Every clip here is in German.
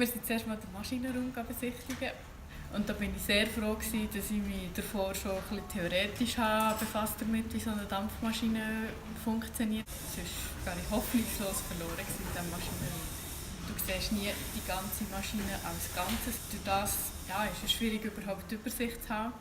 Wir sind zuerst mal den Maschinenraum besichtigen. Und da bin ich sehr froh gewesen, dass ich mich davor schon ein bisschen theoretisch befasst damit, wie so eine Dampfmaschine funktioniert. Sonst war ich hoffnungslos verloren in diesem Maschinenraum. Du siehst nie die ganze Maschine als Ganzes. Durch das ist es schwierig, überhaupt die Übersicht zu haben.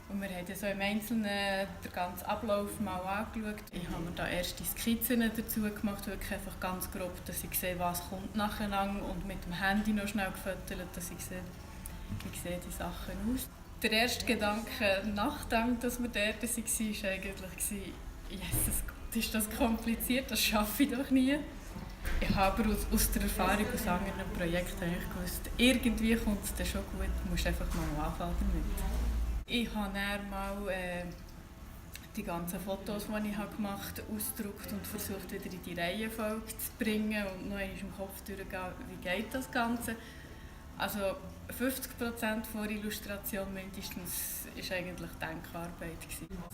Und wir haben dann so im Einzelnen den ganzen Ablauf mal angeschaut. Ich habe mir da erste Skizzen dazu gemacht, wirklich einfach ganz grob, dass ich sehe, was kommt nacheinander und mit dem Handy noch schnell gefotografiert, dass ich sehe, wie sehen die Sachen aus. Der erste Gedanke, nachdem dass wir dort waren, war eigentlich, Jesus Gott, ist das kompliziert, das schaffe ich doch nie. Ich habe aber aus der Erfahrung aus anderen Projekten eigentlich gewusst, irgendwie kommt es dann schon gut, du musst einfach mal anfangen damit. Ich habe dann mal die ganzen Fotos, die ich gemacht habe, ausgedruckt und versucht, wieder in die Reihenfolge zu bringen und noch einmal im Kopf durchzugehen, wie geht das Ganze. Also 50% der Illustration mindestens war eigentlich Denkarbeit.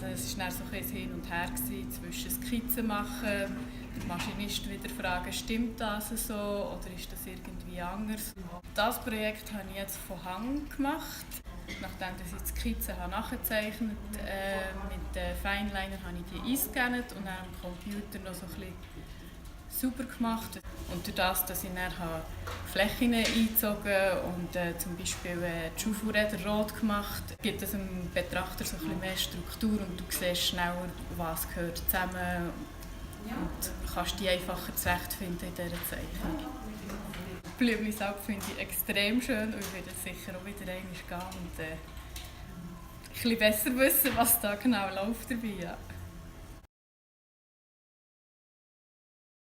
Also es war dann so ein Hin und Her zwischen Skizzen machen, den Maschinist wieder fragen, stimmt das so oder ist das irgendwie anders. Das Projekt habe ich jetzt von Hand gemacht. Nachdem ich die Skizzen nachgezeichnet habe, mit den Fineliner habe ich die eingescannt und dann am Computer noch so ein bisschen sauber gemacht. Und durch das, dass ich dann Flächen eingezogen und zum Beispiel die Schuhfuhrräder rot gemacht, gibt es dem Betrachter so ein bisschen mehr Struktur und du siehst schneller, was gehört zusammen und kannst die einfacher zurechtfinden in dieser Zeichnung. Blümlisalp finde ich extrem schön und ich werde sicher auch wieder einmal gehen und ein bisschen besser wissen, was da genau läuft dabei. Ja.